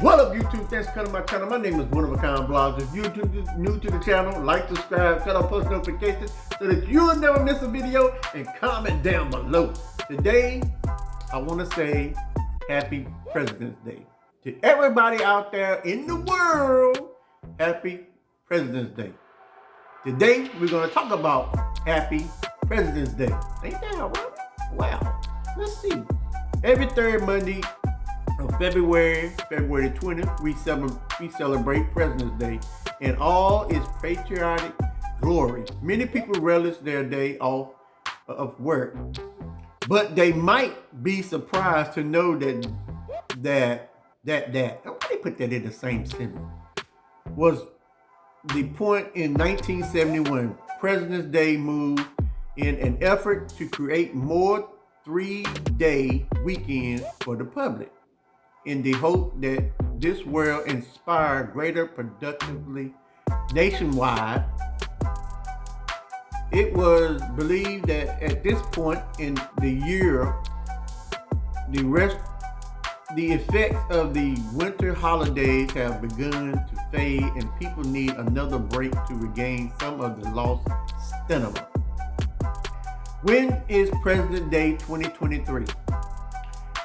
What up, YouTube? Thanks for coming to my channel. My name is One of a Kind Blogs. If you're new to the channel, like, subscribe, turn on post notifications so that you'll never miss a video, and comment down below. Today, I want to say Happy President's Day. To everybody out there in the world, Happy President's Day. Today, we're going to talk about Happy President's Day. Ain't that all right? Wow. Let's see. Every third Monday of February 20th, we celebrate President's Day in all its patriotic glory. Many people relish their day off of work, but they might be surprised to know that why they put that in the same sentence, was the point in 1971. President's Day moved in an effort to create more 3-day weekends for the public, in the hope that this will inspire greater productivity nationwide. It was believed that at this point in the year, the effects of the winter holidays have begun to fade, and people need another break to regain some of the lost stamina. When is President's Day 2023?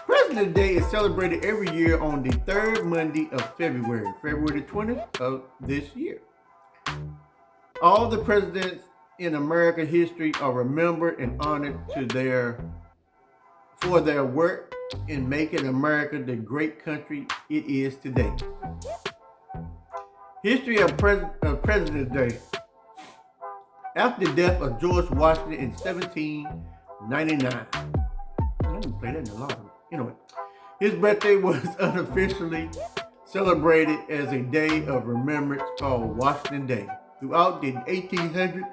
President's Day is celebrated every year on the third Monday of February 20th of this year. All the presidents in American history are remembered and honored for their work in making America the great country it is today. History of President's Day. After the death of George Washington in 1799, I didn't play that in a lot. Anyway, his birthday was unofficially celebrated as a day of remembrance called Washington Day. Throughout the 1800s,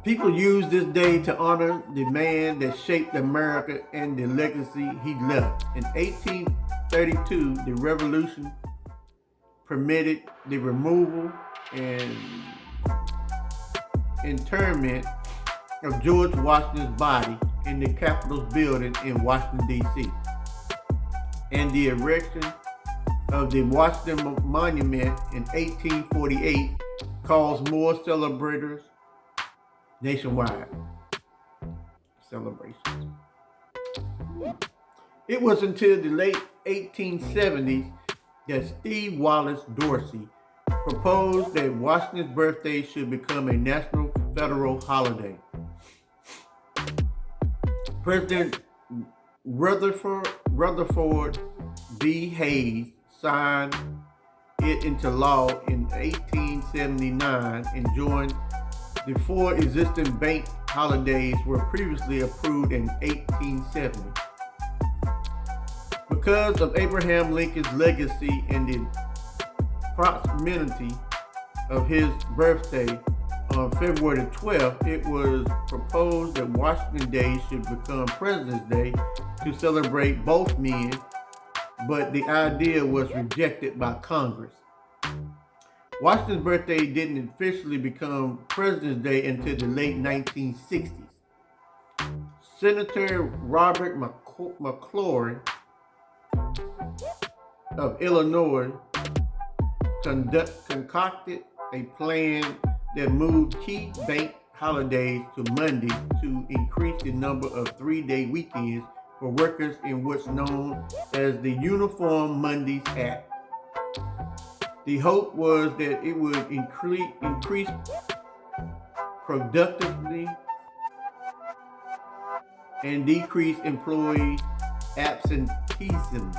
people used this day to honor the man that shaped America and the legacy he left. In 1832, the Revolution permitted the removal and interment of George Washington's body in the Capitol's building in Washington, D.C. and the erection of the Washington Monument in 1848 caused more celebrators nationwide. Celebrations. It was until the late 1870s that Steve Wallace Dorsey proposed that Washington's birthday should become a national federal holiday. President Rutherford B. Hayes signed it into law in 1879 and joined the four existing bank holidays were previously approved in 1870. Because of Abraham Lincoln's legacy and the proximity of his birthday on February 12th, it was proposed that Washington Day should become President's Day to celebrate both men, but the idea was rejected by Congress. Washington's birthday didn't officially become President's Day until the late 1960s. Senator Robert McClory of Illinois concocted a plan that moved key bank holidays to Monday to increase the number of 3-day weekends for workers in what's known as the Uniform Mondays Act. The hope was that it would increase productivity and decrease employee absenteeism.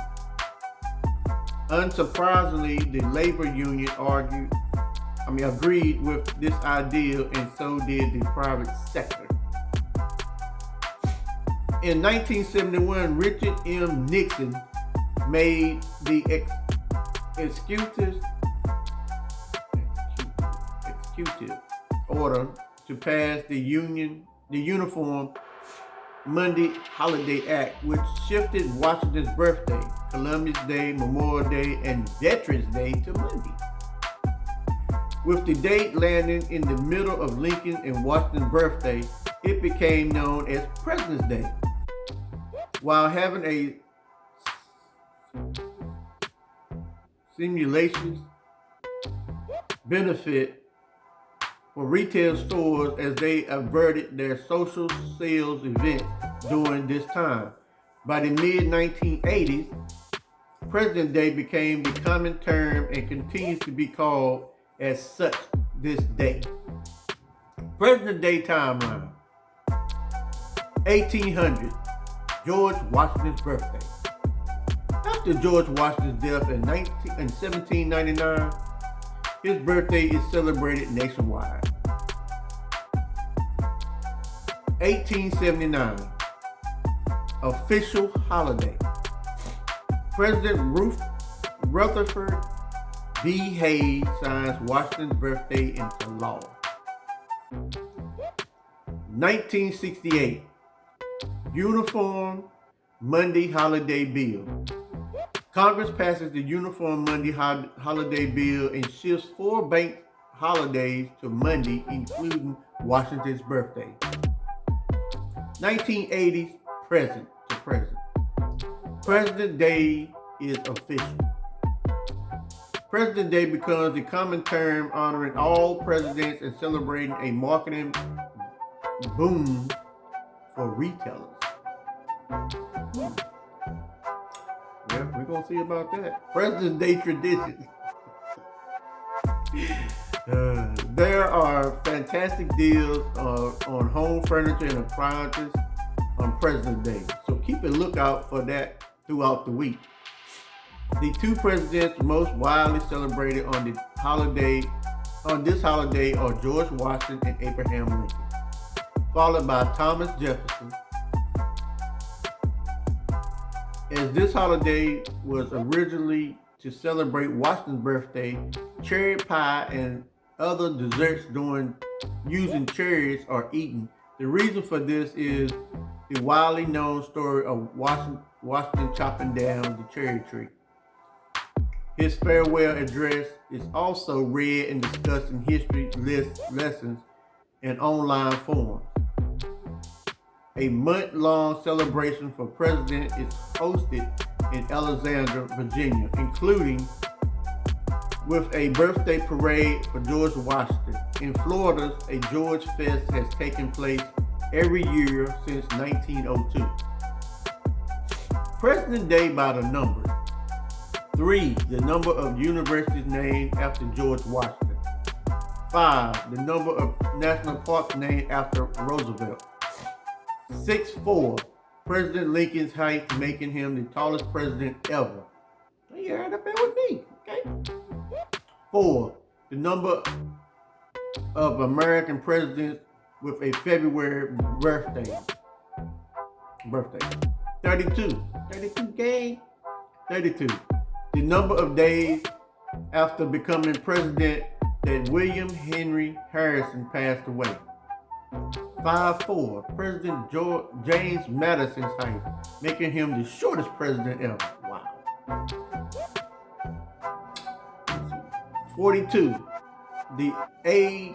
Unsurprisingly, the labor union agreed with this idea, and so did the private sector. In 1971, Richard M. Nixon made the executive order to pass the Uniform Monday Holiday Act, which shifted Washington's birthday, Columbus Day, Memorial Day, and Veterans Day to Monday, with the date landing in the middle of Lincoln and Washington's birthday. It became known as President's Day. While having a stimulations benefit for retail stores as they averted their social sales events during this time. By the mid-1980s, President Day became the common term and continues to be called as such this day. President Day timeline. 1800, George Washington's birthday. After George Washington's death in 1799, his birthday is celebrated nationwide. 1879, official holiday. President Rutherford B. Hayes signs Washington's birthday into law. 1968, Uniform Monday Holiday Bill. Congress passes the Uniform Monday Holiday Bill and shifts 4 bank holidays to Monday, including Washington's birthday. 1980s, present to present. President Day is official. President Day becomes the common term honoring all presidents and celebrating a marketing boom for retailers. Yeah, we're going to see about that. President Day traditions. There are fantastic deals on home furniture and appliances on President Day. So keep a lookout for that throughout the week. The 2 presidents most widely celebrated on this holiday are George Washington and Abraham Lincoln, followed by Thomas Jefferson. As this holiday was originally to celebrate Washington's birthday, cherry pie and other desserts using cherries are eaten. The reason for this is the widely known story of Washington chopping down the cherry tree. His farewell address is also read and discussed in history lessons and online forums. A month-long celebration for president is hosted in Alexandria, Virginia, including with a birthday parade for George Washington. In Florida, a George Fest has taken place every year since 1902. President Day by the numbers. 3, the number of universities named after George Washington. 5, the number of national parks named after Roosevelt. 6'4", President Lincoln's height, making him the tallest president ever. You heard up there with me, okay? 4, the number of American presidents with a February birthday. 32, gang. 32, the number of days after becoming president that William Henry Harrison passed away. 5'4", President James Madison's height, making him the shortest president ever. Wow. 42, the age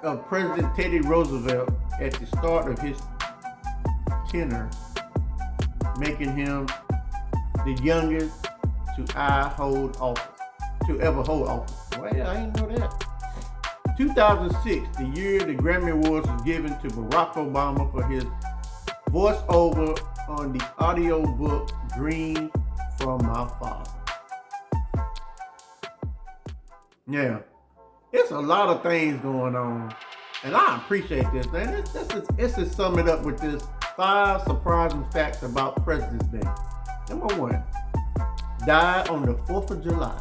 of President Teddy Roosevelt at the start of his tenure, making him the youngest to ever hold office. Well, I didn't know that. 2006, the year the Grammy Awards was given to Barack Obama for his voiceover on the audiobook Dreams from My Father. Yeah, it's a lot of things going on, and I appreciate this, man. Let's just sum it up with this 5 surprising facts about President's Day. Number 1, died on the 4th of July.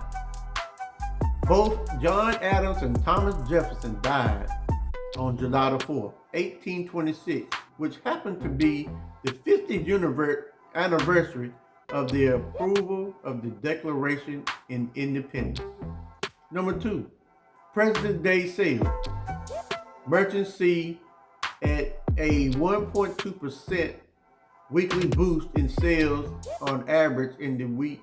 Both John Adams and Thomas Jefferson died on July the 4th, 1826, which happened to be the 50th anniversary of the approval of the Declaration of Independence. Number 2, President's Day sales. Merchants see at a 1.2% weekly boost in sales on average in the week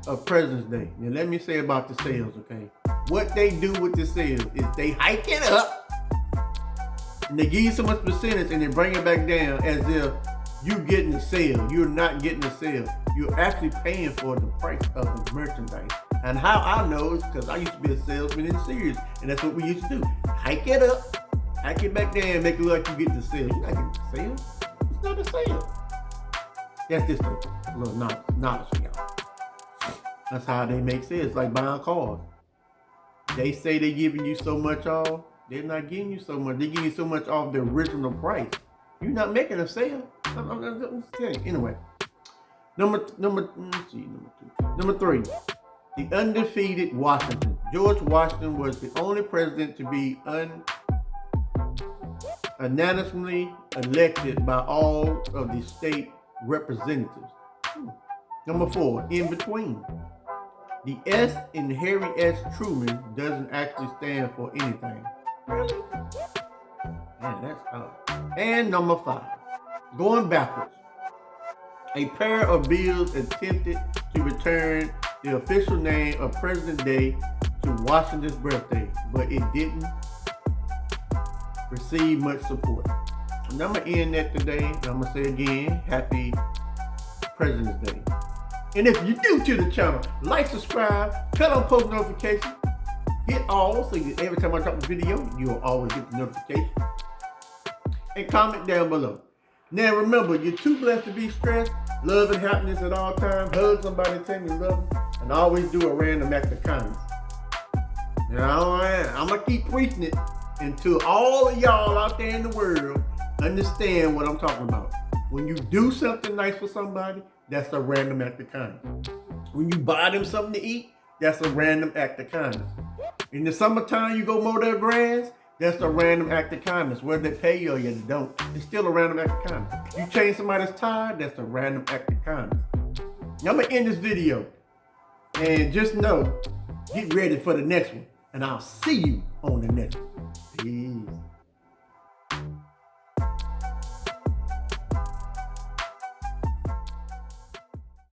of President's Day. Now let me say about the sales, okay? What they do with the sales is they hike it up and they give you so much percentage and they bring it back down as if you getting a sale. You're not getting a sale. You're actually paying for the price of the merchandise. And how I know is because I used to be a salesman in Sears, and that's what we used to do. Hike it up, hike it back down, make it look like you get the sale. You're not getting the sale. It's not a sale. That's just a little knowledge for y'all. That's how they make sales, like buying cars. They say they're giving you so much off. They're not giving you so much. They're giving you so much off the original price. You're not making a sale. I'm telling you. Anyway, number three, the undefeated Washington. George Washington was the only president to be unanimously elected by all of the state representatives. Number four, in between. The S in Harry S. Truman doesn't actually stand for anything. Really? Man, that's odd. And number five, going backwards. A pair of bills attempted to return the official name of President Day to Washington's birthday, but it didn't receive much support. And I'm going to end that today. And I'm going to say again, happy President's Day. And if you're new to the channel, like, subscribe, cut on post notifications, hit all so that every time I drop a video, you'll always get the notification. And comment down below. Now remember, you're too blessed to be stressed. Love and happiness at all times. Hug somebody and tell me you love them. And always do a random act of kindness. Now, I'm going to keep preaching it until all of y'all out there in the world understand what I'm talking about. When you do something nice for somebody, that's a random act of kindness. When you buy them something to eat, that's a random act of kindness. In the summertime, you go mow their grass, that's a random act of kindness. Whether they pay you or you don't, it's still a random act of kindness. You change somebody's tire, that's a random act of kindness. Now, I'm going to end this video. And just know, get ready for the next one. And I'll see you on the next one. Peace.